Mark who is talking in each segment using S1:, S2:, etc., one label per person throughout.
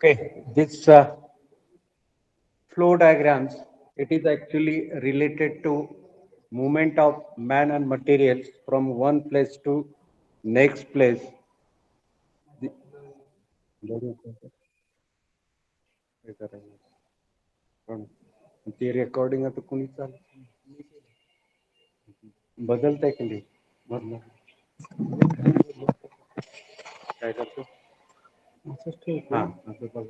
S1: Okay, this flow diagrams, it is actually related to movement of man and materials from one place to next place. The- ते recording आता कोणी चालू बदलताय की नाही बदला काय करतो असंच ठेवतो हा असं बघ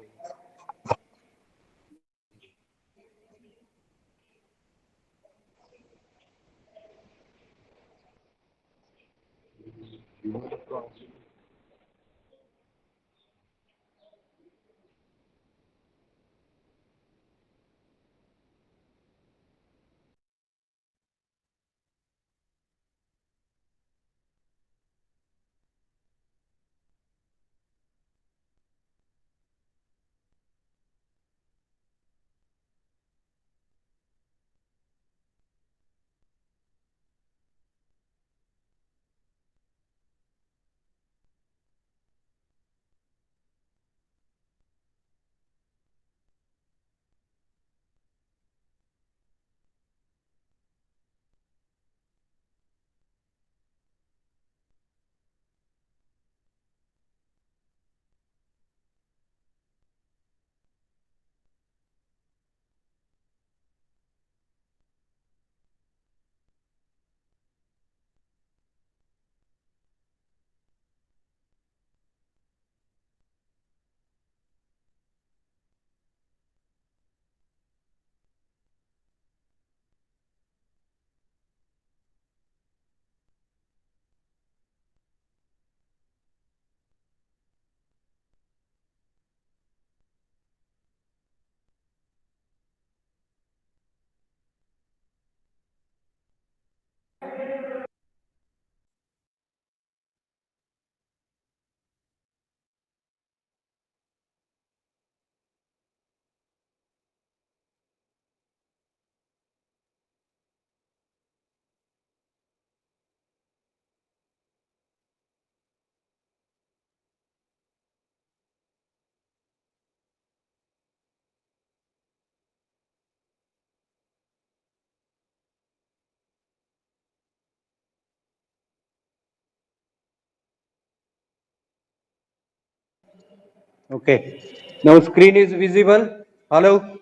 S1: Okay. Now screen is visible. Hello.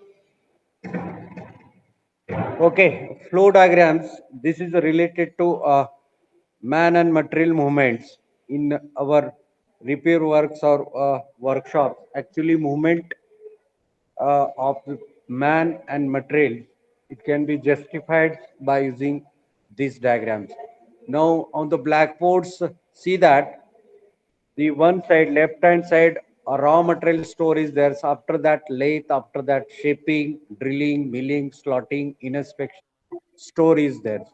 S1: Okay. Flow diagrams. This is related to man and material movements in our repair works or workshops. Actually, movement of man and material, it can be justified by using these diagrams. Now on the blackboards, see that the one side, left hand side, a raw material store is there. So after that, lathe, after that, shaping, drilling, milling, slotting, inspection, store is there.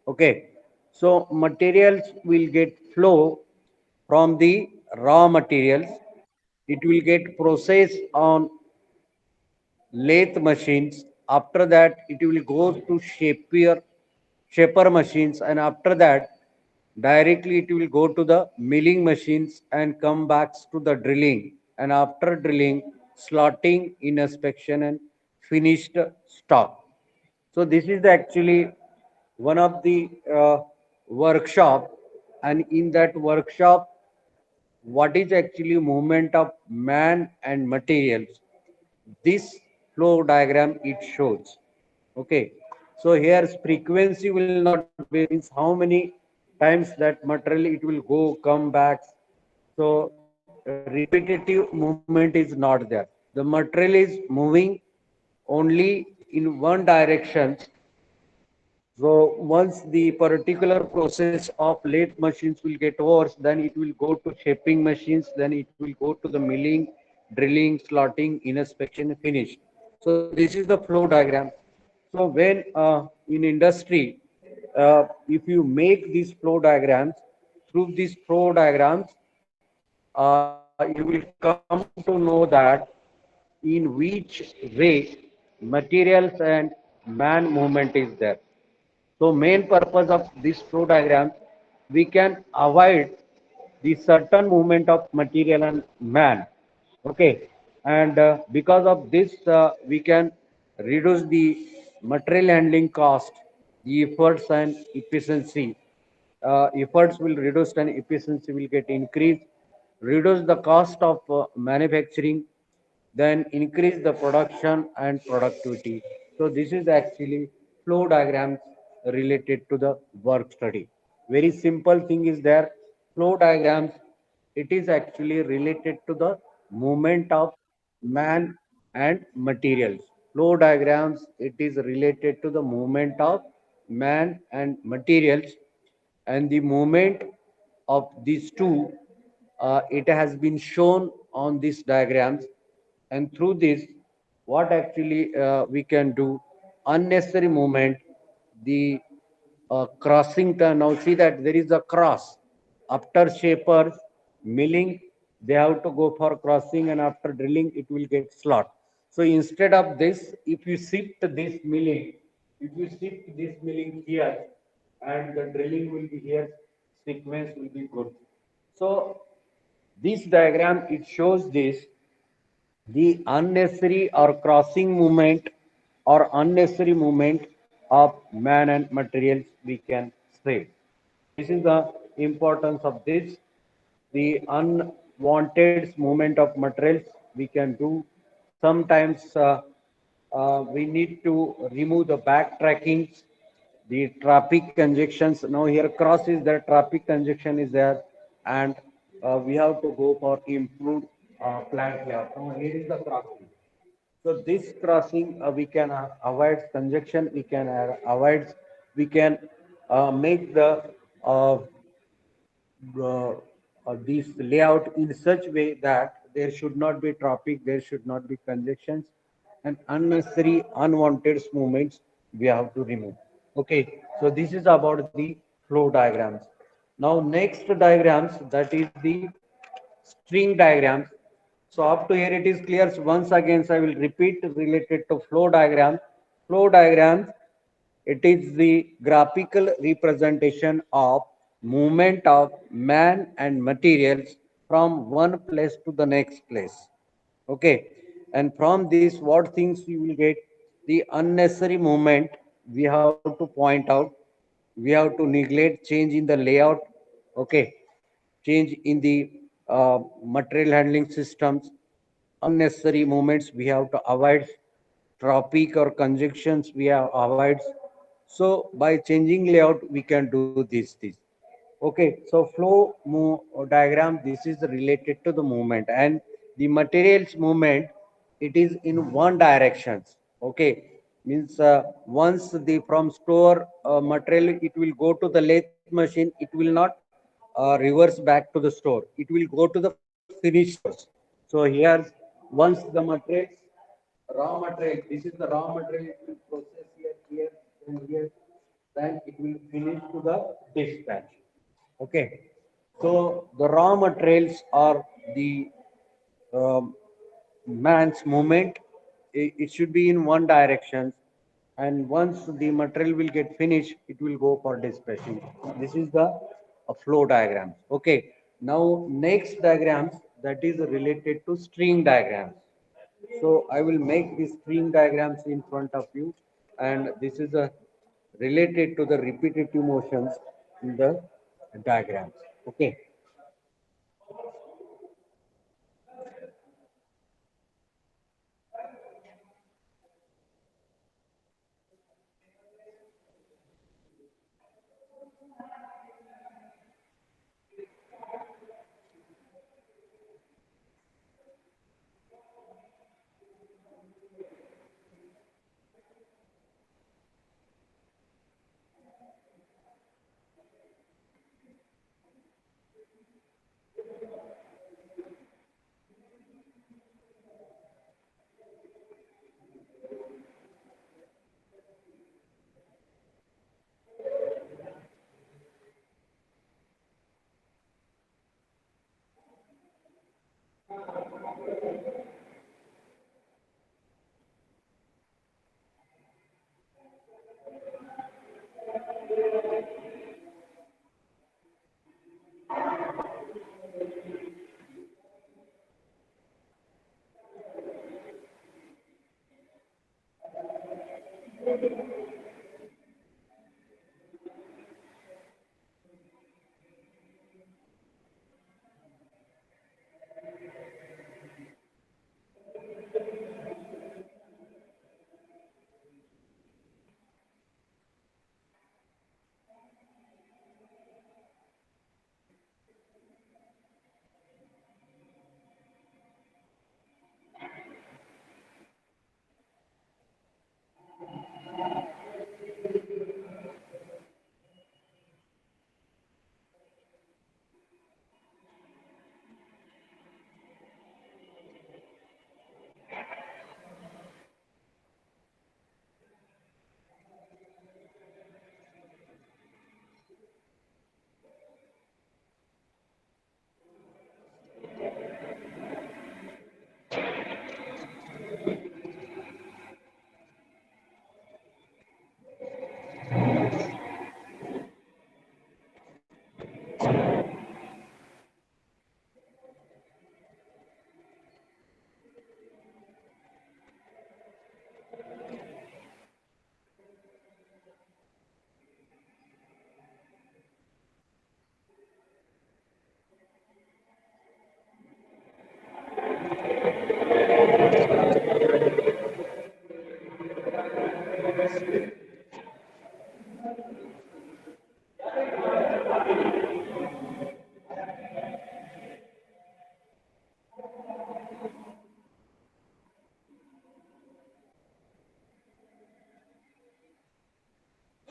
S1: Okay. So materials will get flow from the raw materials. It will get processed on lathe machines. After that, it will go to shaper machines, and after that, directly it will go to the milling machines and come back to the drilling. And after drilling, slotting, inspection, and finished stock. So this is actually one of the workshop, and in that workshop, what is actually movement of man and materials, this flow diagram it shows. Okay, so here frequency will not be means how many times that material it will go come back. So repetitive movement is not there. The material is moving only in one direction. So once the particular process of lathe machines will get over, then it will go to shaping machines, then it will go to the milling, drilling, slotting, inspection, finish. So this is the flow diagram. So when in industry, if you make these flow diagrams, through these flow diagrams, you will come to know that in which way materials and man movement is there. So main purpose of this flow diagram, we can avoid the certain movement of material and man. Okay. And because of this, we can reduce the material handling cost, the efforts and efficiency. Efforts will reduce and efficiency will get increased, reduce the cost of manufacturing, then increase the production and productivity. So this is actually flow diagrams related to the work study. Very simple thing is there. Flow diagrams, it is actually related to the movement of man and materials. Flow diagrams, it is related to the movement of man and materials, and the movement of these two, it has been shown on these diagrams. And through this, what actually we can do, unnecessary movement, the crossing turn. Now see that there is a cross. After shapers, milling, they have to go for crossing, and after drilling, it will get slot. So instead of this, if you shift this milling, if you shift this milling here, and the drilling will be here, sequence will be good. So this diagram, it shows this, the unnecessary or crossing movement or unnecessary movement of man and materials, we can say. This is the importance of this. The unwanted movement of materials we can do. Sometimes we need to remove the backtracking, the traffic congestions. Now here cross is there, traffic congestion is there, and we have to go for improved plant layout. Now here is the crossing. So this crossing, we can avoid congestion, we can avoid, we can make the uh, this layout in such way that there should not be traffic, there should not be congestions, and unnecessary, unwanted movements we have to remove. Okay, so this is about the flow diagrams. Now, next diagrams, that is the string diagrams. So up to here it is clear. So once again, so I will repeat related to flow diagram. Flow diagrams, it is the graphical representation of movement of man and materials from one place to the next place. Okay. And from this, what things you will get? The unnecessary movement we have to point out. We have to neglect change in the layout. Okay, change in the material handling systems, unnecessary movements we have to avoid, traffic or conjunctions we have avoid. So by changing layout, we can do this. Okay, so diagram, this is related to the movement and the materials movement. It is in one directions. Okay, means once the from store material, it will go to the lathe machine. It will not reverse back to the store. It will go to the finished stores. So here, once the material, raw material, this is the raw material, it will process here, and here, then it will finish to the dispatch. Okay, so the raw materials are the um, man's movement. It should be in one direction, and once the material will get finished, it will go for dispatching. This is the flow diagrams. Okay, now next diagrams, that is related to string diagrams. So I will make these string diagrams in front of you, and this is a related to the repetitive motions in the diagrams. Okay.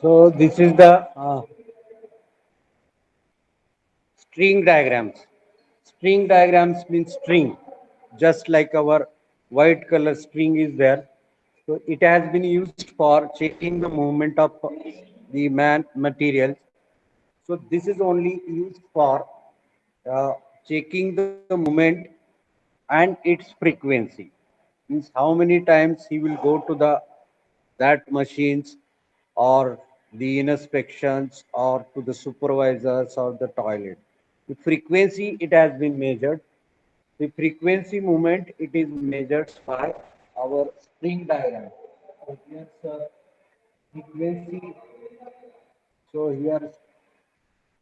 S1: So this is the string diagrams. String diagrams means string, just like our white color string is there. So it has been used for checking the movement of the man materials. So this is only used for uh, checking the movement and its frequency. Means how many times he will go to the that machines or the inspections or to the supervisors or the toilet. The frequency it has been measured. The frequency movement it is measured by our string diagram. So here's frequency. So here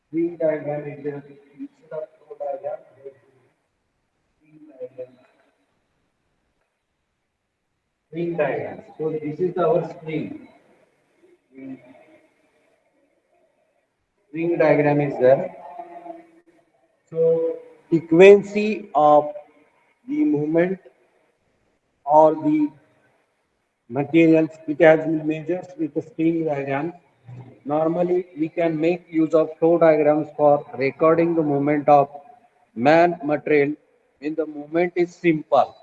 S1: string diagram is there. Instead of flow diagram, there is string diagram. String diagram. So this is our string. String diagram is there. So frequency of the movement or the materials it has been measured with the string diagram. Normally, we can make use of flow diagrams for recording the movement of man material when the movement is simple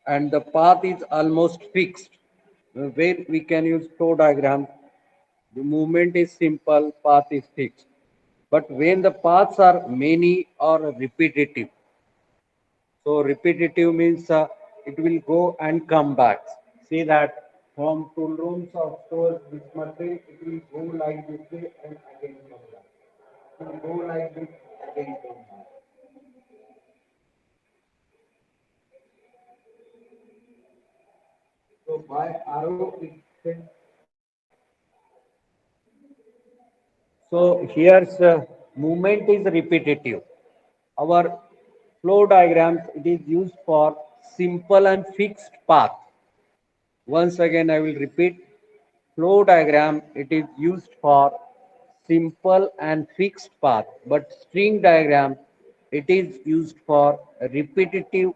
S1: and the path is almost fixed. Where we can use flow diagram, the movement is simple, path is fixed. But when the paths are many or repetitive, so repetitive means it will go and come back. See that from tool rooms or stores, this material, it will go like this way and again come back. It will go like this, again come back. So by arrow, it can. So here's movement is repetitive. Our flow diagrams, it is used for simple and fixed path. Once again, I will repeat. Flow diagram, it is used for simple and fixed path, but string diagram, it is used for repetitive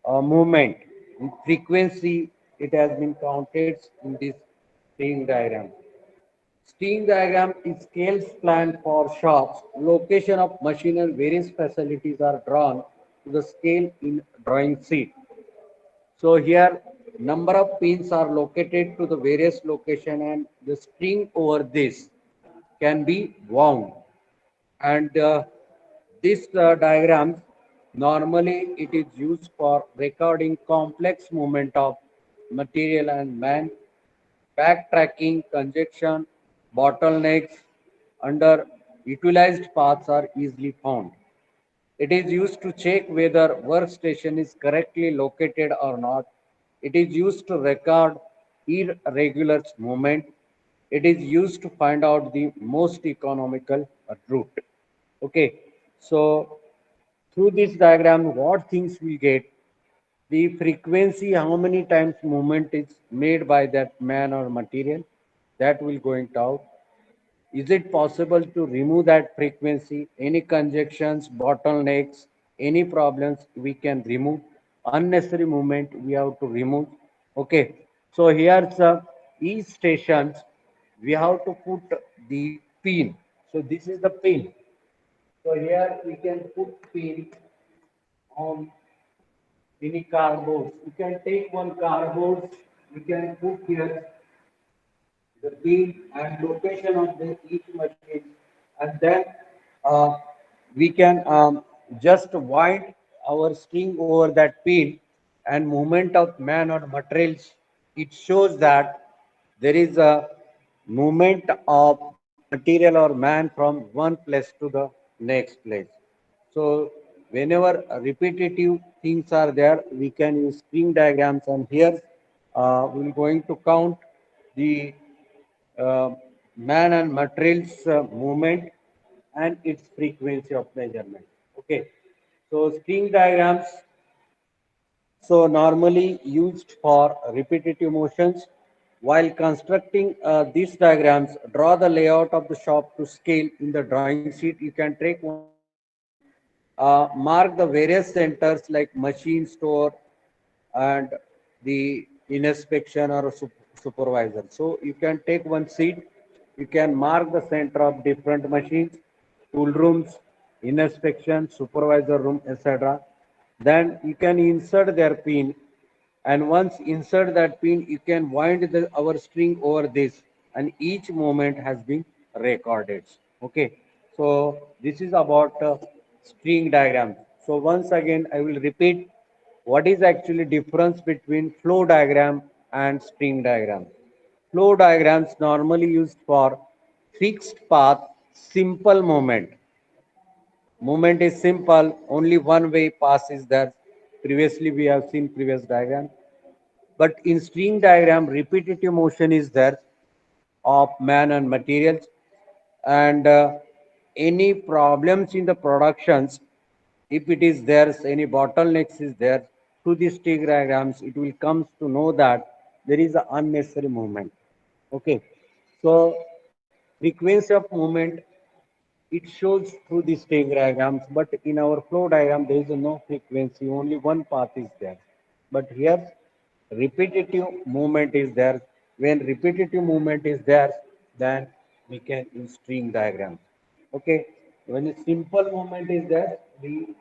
S1: movement. In frequency, it has been counted in this string diagram. String diagram is scales plan for shops. Location of machine and various facilities are drawn to the scale in drawing sheet. So here number of pins are located to the various location and the string over this can be wound. And this diagram normally it is used for recording complex movement of material and man, backtracking, congestion, bottlenecks under utilized paths are easily found. It is used to check whether workstation is correctly located or not. It is used to record irregular movement. It is used to find out the most economical route. Okay, so through this diagram, what things we get, the frequency, how many times movement is made by that man or material, that will going out. Is it possible to remove that frequency? Any conjunctions, bottlenecks, any problems we can remove. Unnecessary movement we have to remove. Okay. So here's each stations we have to put the pin. So this is the pin. So here we can put pin on any cardboard. You can take one cardboard. You can put here the pin and location of the each machine, and then uh, we can just wind our string over that pin, and movement of man or materials, it shows that there is a movement of material or man from one place to the next place. So whenever repetitive things are there, we can use string diagrams, and here we're going to count the uh, man and materials movement and its frequency of measurement. Okay, so string diagrams, so normally used for repetitive motions. While constructing these diagrams, draw the layout of the shop to scale in the drawing sheet. You can take one sheet, mark the various centers like machine store and the inspection or a supervisor. So you can take one sheet, you can mark the center of different machines, tool rooms, inspection, supervisor room, etc. Then you can insert their pin, and once insert that pin, you can wind our string over this, and each moment has been recorded. Okay, so this is about string diagram. So once again, I will repeat what is actually difference between flow diagram and string diagram. Flow diagrams normally used for fixed path, simple movement. Movement is simple, only one way pass is there. Previously, we have seen previous diagram. But in string diagram, repetitive motion is there of man and materials, and any problems in the productions, if it is there, any bottlenecks is there, through these string diagrams, it will come to know that there is an unnecessary movement. Okay, so frequency of movement, it shows through the string diagrams, but in our flow diagram there is no frequency, only one path is there. But here repetitive movement is there. When repetitive movement is there, then we can use string diagram. Okay, when a simple movement is there, we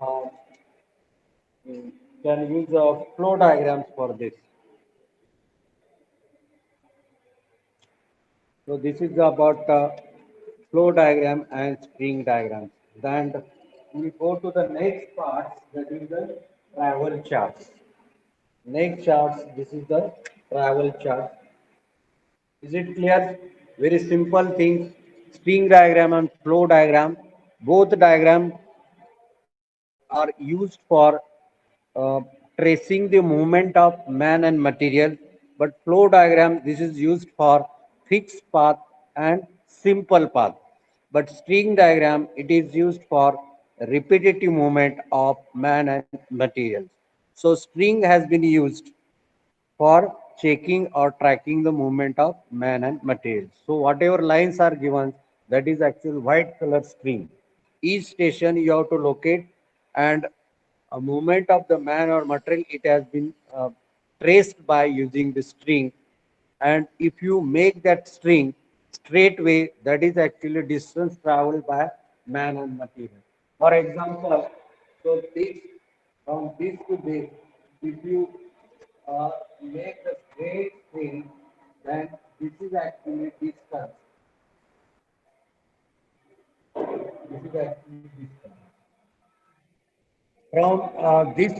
S1: uh, can use flow diagrams for this. So this is about flow diagram and string diagrams. Then we go to the next part, that is the travel charts. Next charts, this is the travel chart. Is it clear? Very simple things. String diagram and flow diagram. Both diagram are used for uh, tracing the movement of man and material. But flow diagram, this is used for fixed path and simple path. But string diagram, it is used for repetitive movement of man and materials. So string has been used for checking or tracking the movement of man and materials. So whatever lines are given, that is actual white color string. Each station you have to locate, and a movement of the man or material, it has been traced by using the string. And if you make that string straight way, that is actually distance traveled by man and material. For example, so this from this to this, if you make the straight string, then this is actually distance. This is actually distance. From this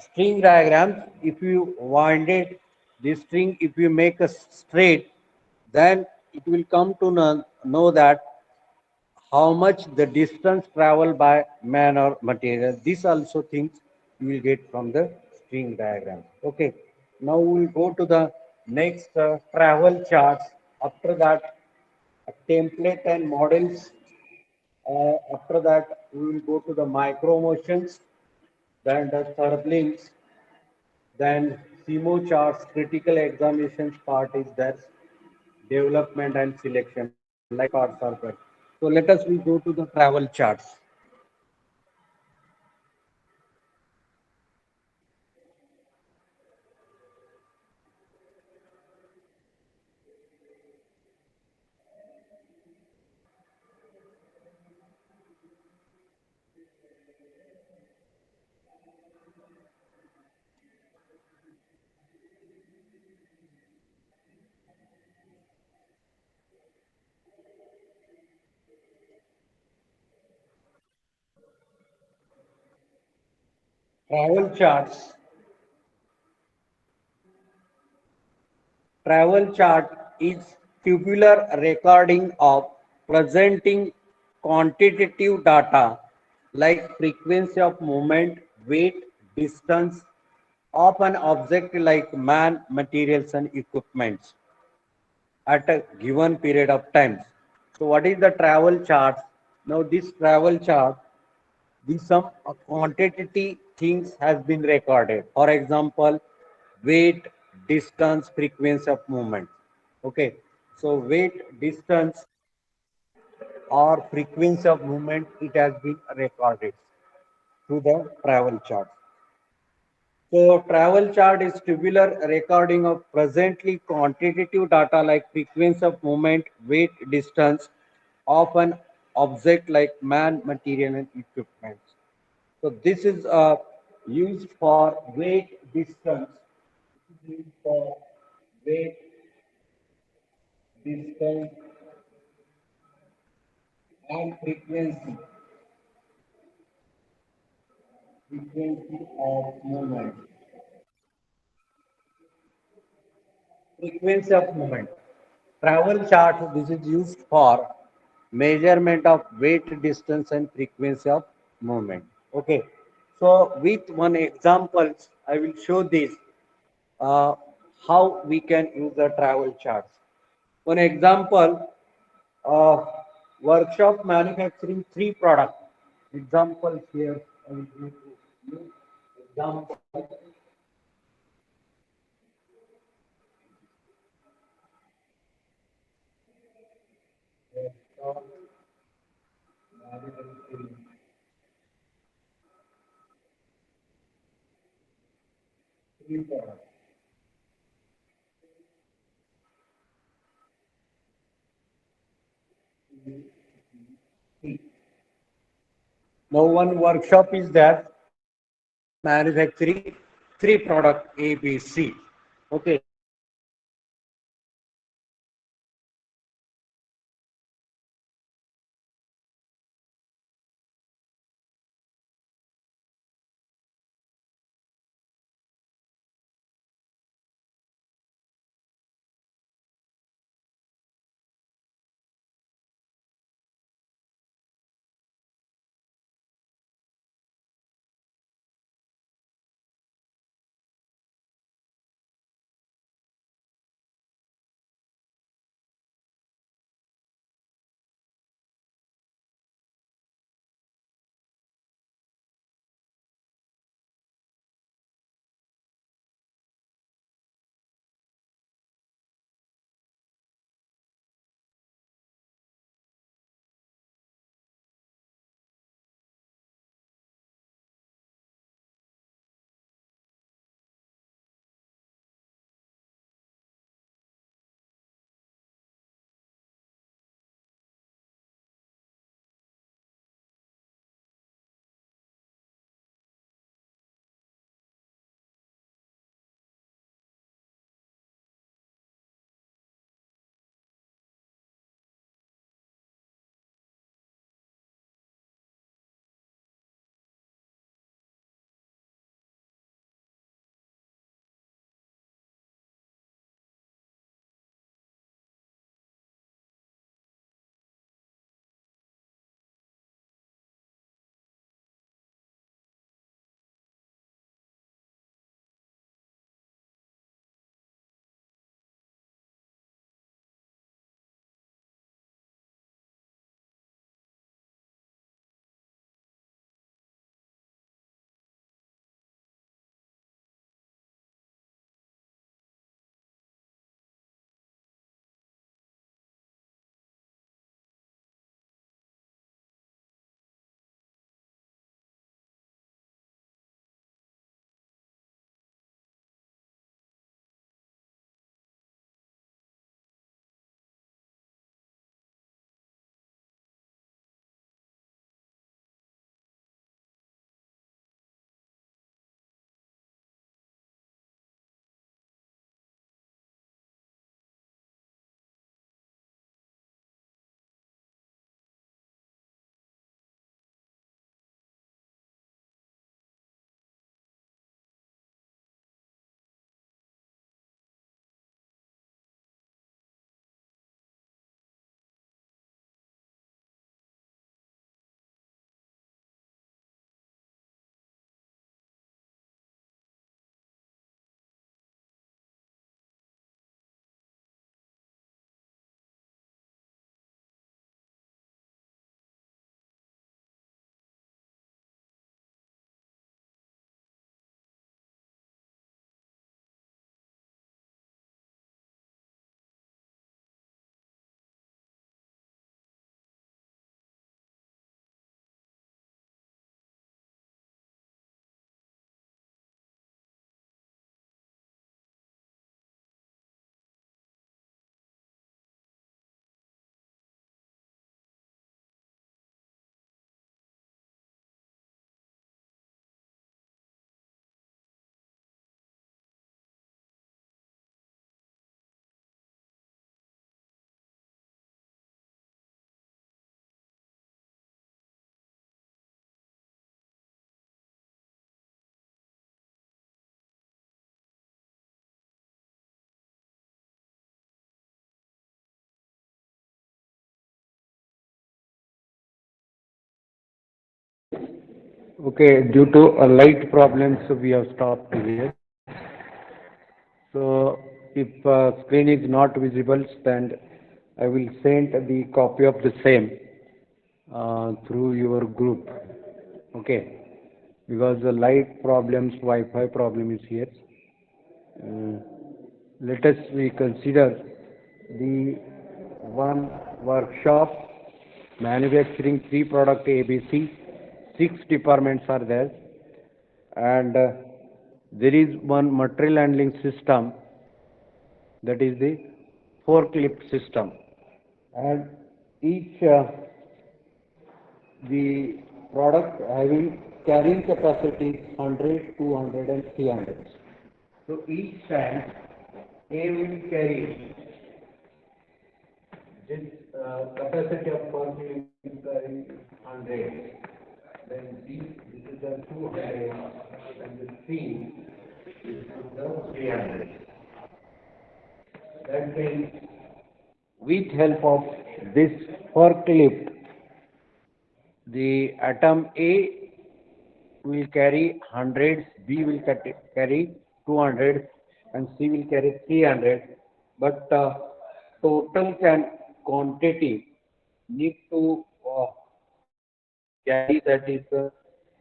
S1: string diagram, if you wind it, this string, if you make a straight, then it will come to know that how much the distance traveled by man or material. This also things you will get from the string diagram. Okay. Now we will go to the Next, travel charts. After that, template and models. After that, we will go to the micro motions, then the surflinks, then CMO charts, critical examinations part is there, development and selection, like cards are there. So let us we go to the travel charts. Travel charts. Travel chart is tubular recording of presenting quantitative data like frequency of movement, weight, distance of an object like man, materials and equipments at a given period of time. So what is the travel chart? Now this travel chart, the some quantitative things has been recorded. For example, weight, distance, frequency of movement. Okay, so weight, distance, or frequency of movement, it has been recorded through the travel chart. So travel chart is tubular recording of presently quantitative data like frequency of movement, weight, distance of an object like man, material, and equipment. So this is used for weight, distance. Used for weight, distance, and frequency of movement. Frequency of movement. Travel chart, this is used for measurement of weight, distance, and frequency of movement. Okay. So with one example, I will show this uh, how we can use the travel charts. One example, uh, workshop manufacturing three products. Example here, I will give you example. Workshop manufacturing three products. Now one workshop is there manufacturing three product A, B, C. Okay. Okay, due to light problems, we have stopped here. So if screen is not visible, then I will send the copy of the same through your group. Okay, because the light problems, Wi-Fi problem is here. Uh, Let us we consider the one workshop manufacturing three product ABC. Six departments are there, and there is one material handling system, that is the forklift system, and each the product having carrying capacity is 100, 200 and 300. So each time A will carry this capacity of forklift is carrying 100. Then this is the 200 and the C is the 300. That means with help of this forklift, the atom A will carry hundreds, B will carry 200, and C will carry 300. But total quantity need to carry, that is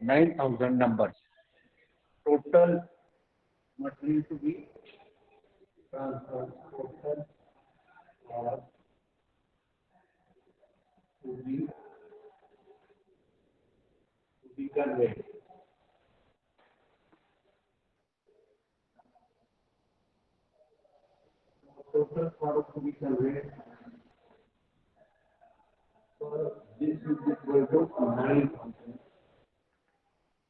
S1: 9,000 numbers. Total material to be transferred, total product to be conveyed. Total product to be conveyed. So this is equal to 9,000.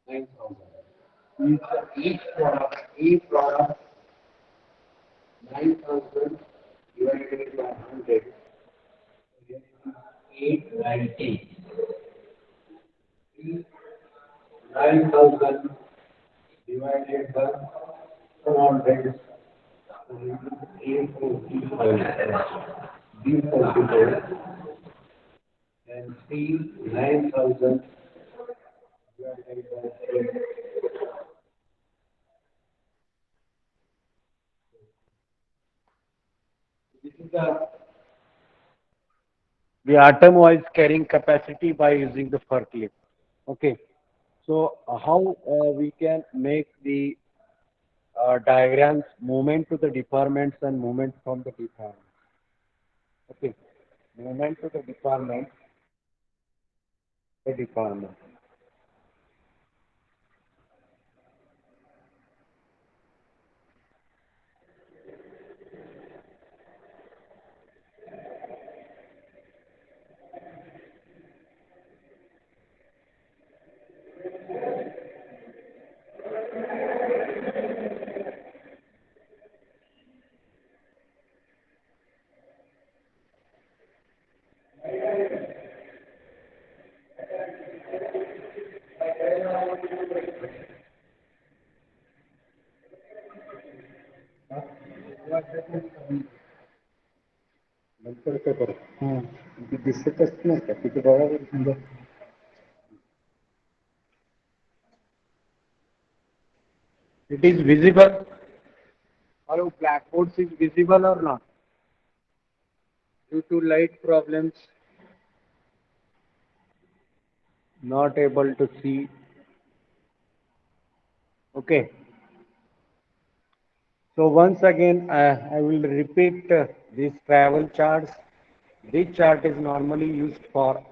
S1: 9,000. Each product, each product, 9,000 divided by 100, 890. 9,000 divided by 400, 845. B45 and C 9,000 divided by 8. This is the atom was carrying capacity by using the forklift. Okay. So how we can make the diagrams movement to the departments and movement from the department. Okay. Movement to the department, the department. नंतर काय करू ते दिसतच नाही का तिथे बघा समजा it is visible. Hello, blackboards is visible or not? Due to light problems, not able to see. Okay. So once again, I will repeat these travel charts. This chart is normally used for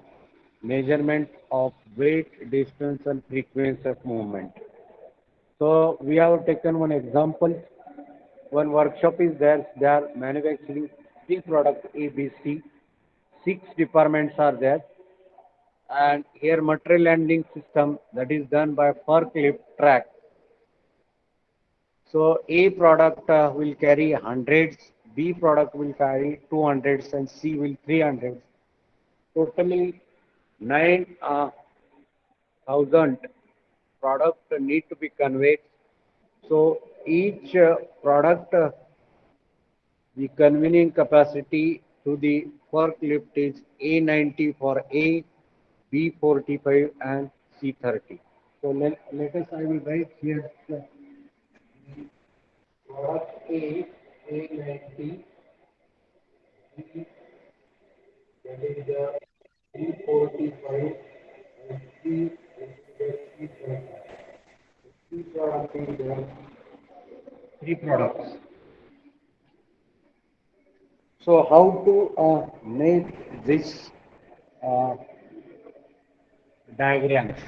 S1: measurement of weight, distance, and frequency of movement. So we have taken one example. One workshop is there. They are manufacturing three products ABC. Six departments are there, and here material handling system that is done by forklift track. So A product will carry hundreds, B product will carry 200s, and C will 300. Totally 9,000 product need to be conveyed. So each product, the conveying capacity to the forklift is A90 for A, B45 and C30. So let us, I will write here the product A90, that is the 345 and 325. Three product is there, three products. So how to make this uh, diagrams?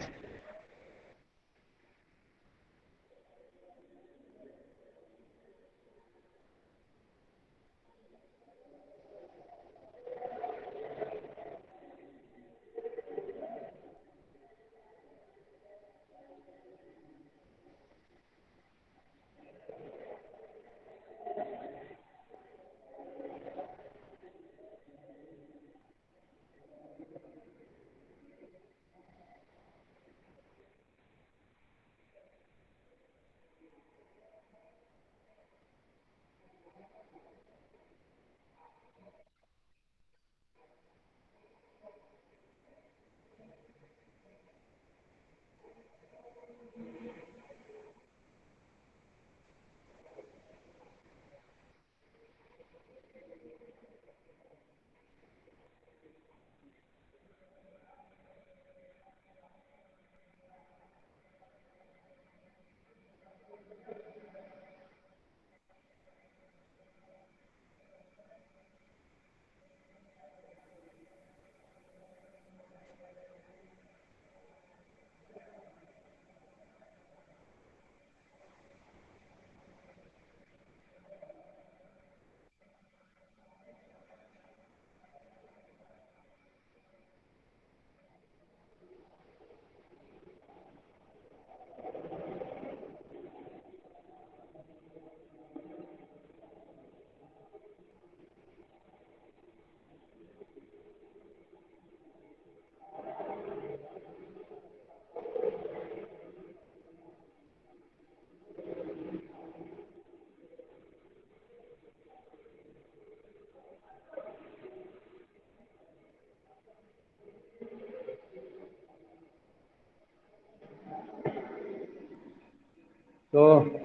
S1: So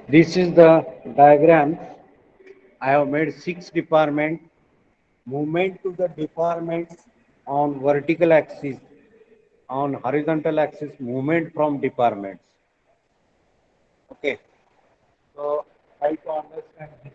S1: this is the diagram. I have made six departments. Movement to the departments on vertical axis, on horizontal axis, movement from departments. Okay. So try to understand this.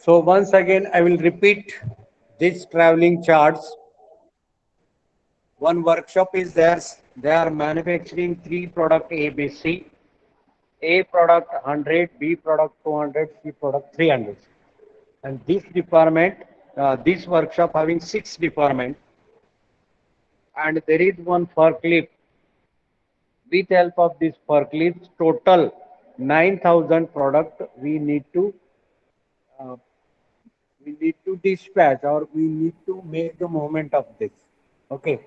S1: So once again, I will repeat these traveling charts. One workshop is there. They are manufacturing three product ABC. A product 100, B product 200, C product 300. And this department, this workshop having six departments, and there is one forklift. With help of this forklift, total 9,000 product uh, we need to dispatch, or we need to make the movement of this. Okay.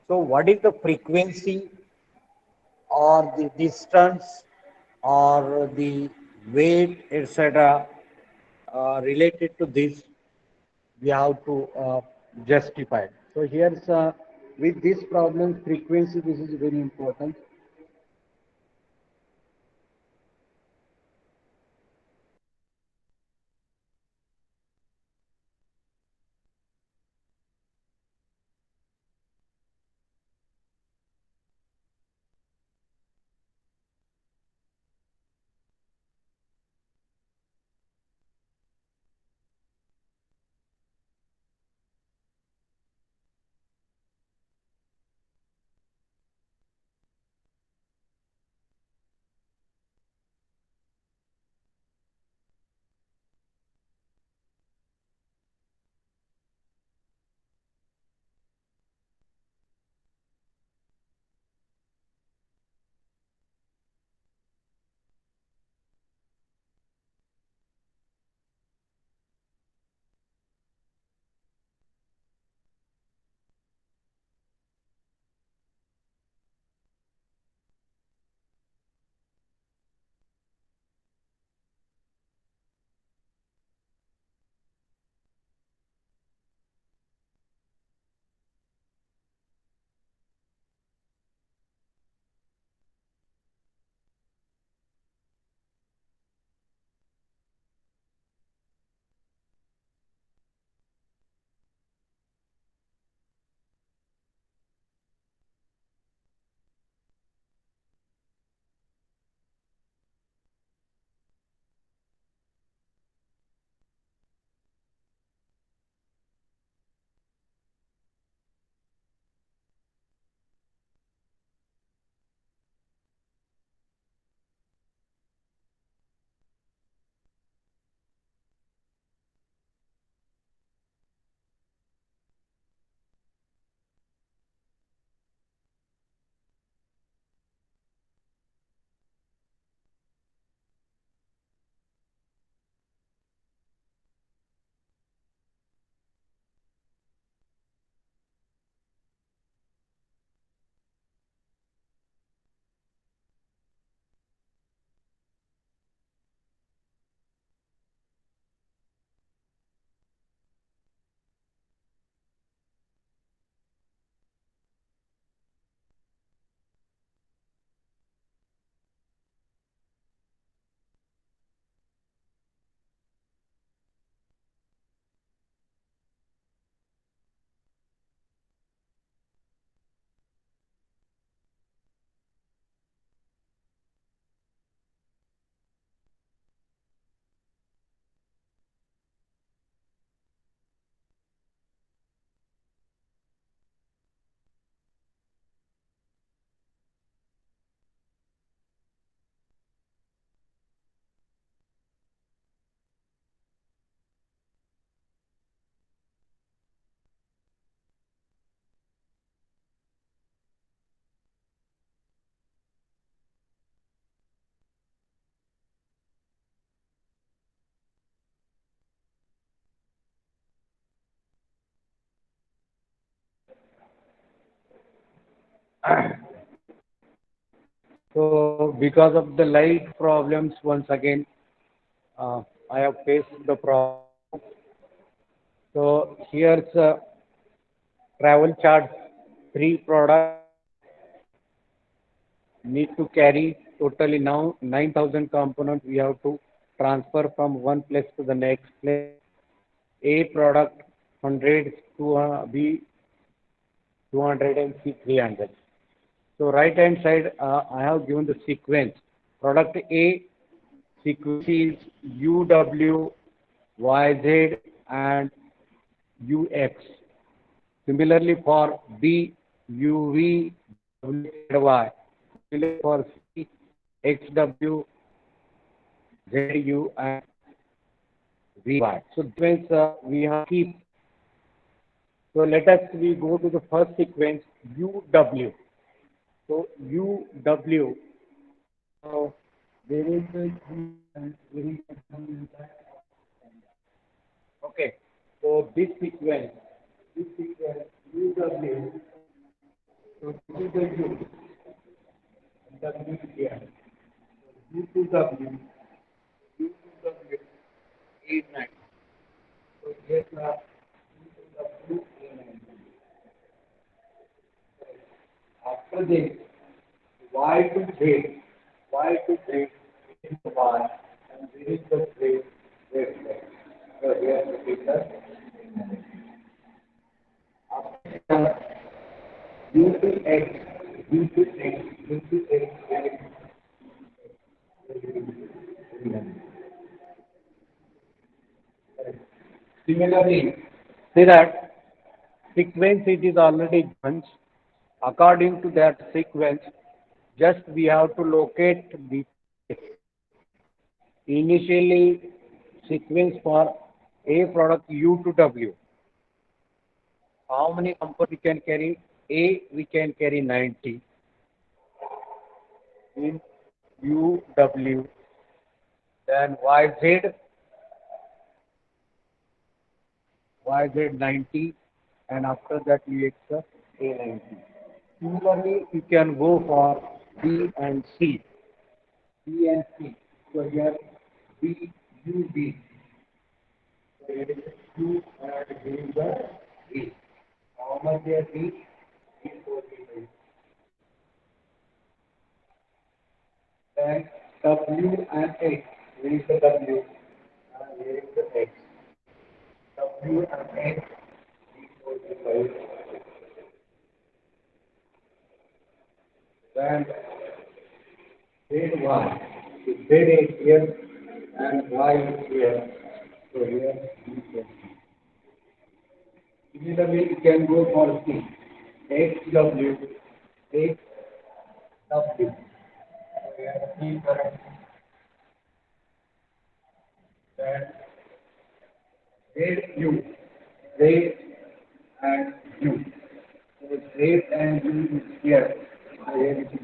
S1: So what is the frequency or the distance or the weight, etc., related to this, we have to justify. So here's with this problem, frequency, this is very important. So because of the light problems, once again, I have faced the problem. So here's a travel chart. Three products need to carry totally now 9,000 components. We have to transfer from one place to the next place. A product 100 to B 200 and C 300. So right hand side, I have given the sequence. Product A sequence is UW, YZ, and UX. Similarly for B, UV, WY. Similarly for C, XW, ZU, and VY. So this means we have keep. So let us we go to the first sequence UW. So UW. So there is a U and there is a W inside. Okay. So this sequence UW. So this is the U. W here. U to W. U to W. 8 9. So here's the U to W 8 9. After this, Y to Z. Y to Z is the Y and this is the Z. Z. So here the picture. U to X. U to X. U to X. Similarly, see that sequence it is already given. According to that sequence, just we have to locate the initially sequence for A product U to W. How many components we can carry? A we can carry 90 in UW. Then YZ 90, and after that UX A90. Similarly, you can go for B and C. B and C. So here B, U, B. So here is Q and here is the B. How much there B? B 45. Then W and X. Here is the W and here is the X. W and X. B 45. Then Z1. So Z is here and Y is here. So here B 20. Similarly, you can go for C. XW, XW. So here C current, then ZU, Z and U. So Z and U is here. So here it is.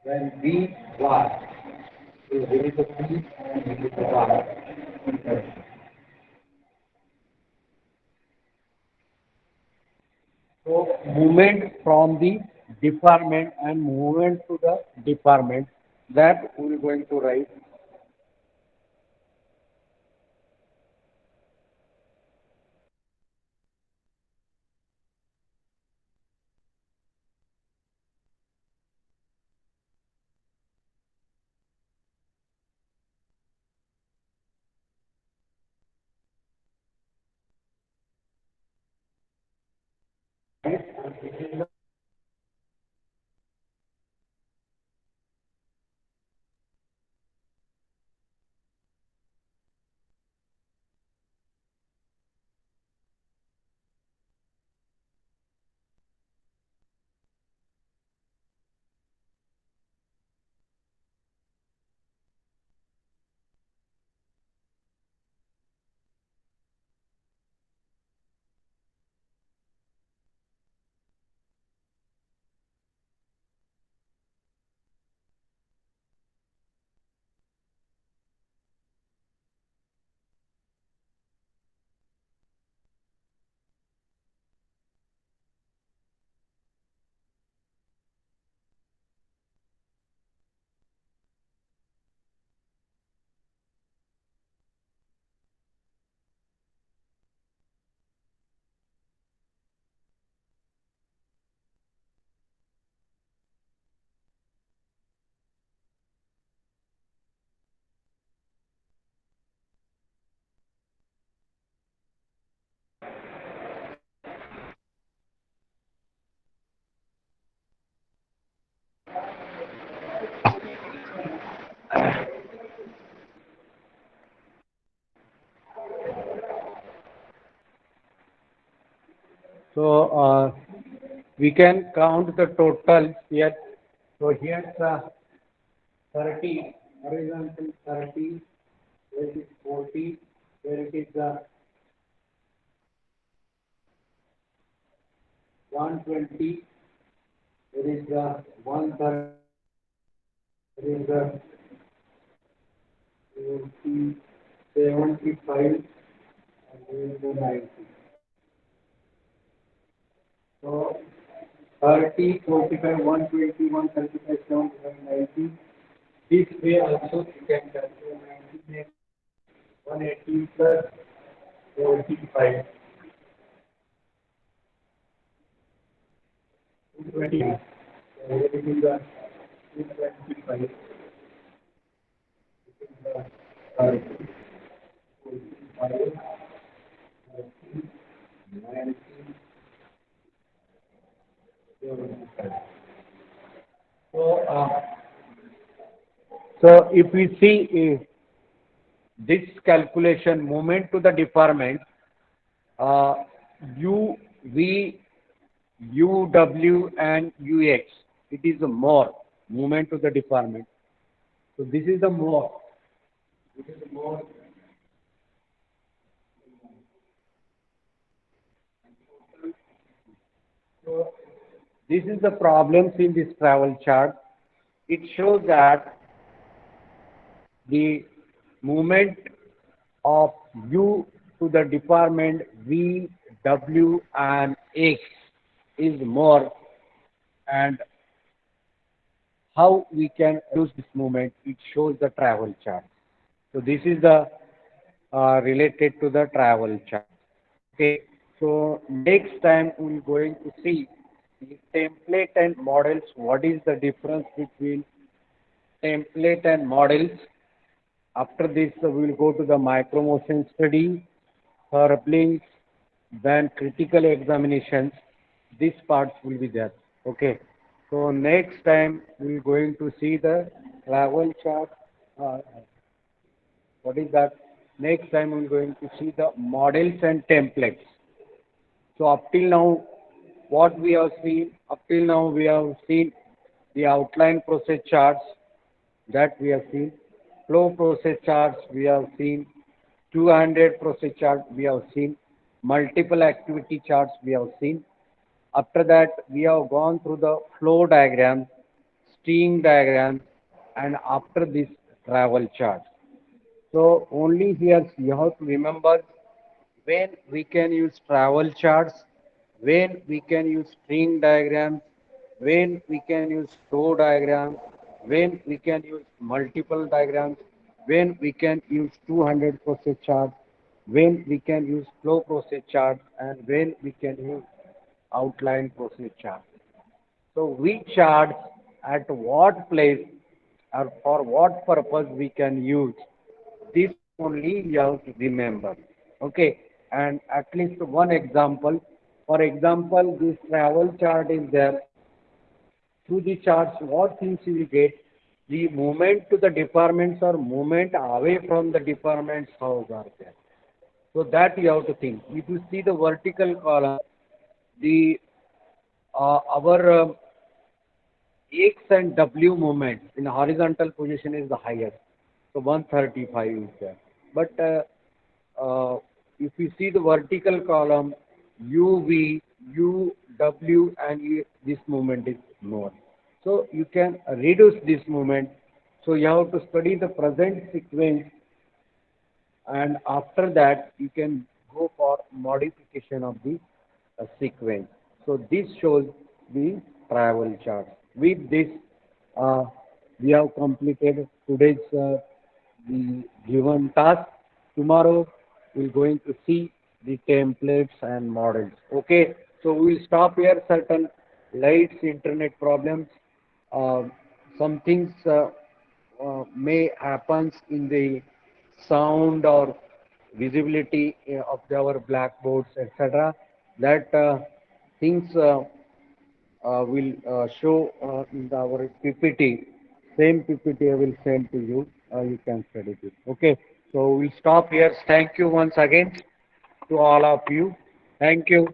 S1: Then B, Y. So here is a B and here is a Y. So movement from the department and movement to the department that we are going to write. So we can count the totals here. So here's 30, horizontal 30, where it is 40, where it is 120, there is 130, there is 20, 75, and there is 90. So 30, 45, 120, 135, 75, 90. This way also you can calculate 90 180 plus 45, 220. So it is 225, 30, 45, 90, 75. So, so if we see this calculation movement to the department, uh, U, V, U, W, and UX, it is a more movement to the department. So this is the more. This is the more. So this is the problems in this travel chart. It shows that the movement of U to the department V, W, and X is more, and how we can use this movement, it shows the travel chart. So this is the related to the travel chart. Okay. So next time we're going to see the template and models. What is the difference between template and models? After this, we will go to the micromotion study, links, then critical examinations. These parts will be there. Okay. So next time we're going to see the travel chart. Uh, what is that? Next time we're going to see the models and templates. So up till now, what we have seen, up till now we have seen the outline process charts that we have seen, flow process charts we have seen, 200 process chart we have seen, multiple activity charts we have seen. After that, we have gone through the flow diagram, steam diagram, and after this travel chart. So only here you have to remember when we can use travel charts, when we can use string diagrams, when we can use flow diagrams, when we can use multiple diagrams, when we can use 200 process chart, when we can use flow process chart, and when we can use outline process chart. So which charts at what place or for what purpose we can use, this only you have to remember. Okay, and at least one example. For example, this travel chart is there. Through the charts, what things you will get? The movement to the departments or movement away from the departments, how are there? So that you have to think. If you see the vertical column, the our X and W movement in horizontal position is the highest. So 135 is there. But if you see the vertical column, U, V, U, W, and this movement is more. So you can reduce this movement. So you have to study the present sequence, and after that you can go for modification of the sequence. So this shows the travel chart. With this, uh, we have completed today's the given task. Tomorrow we're going to see the templates and models. Okay, so we'll stop here. Certain lights, internet problems, uh, some things may happen in the sound or visibility of our blackboards, etc. That things will show in our PPT. Same PPT I will send to you. You can study this. Okay. So we'll stop here. Thank you once again to all of you. Thank you.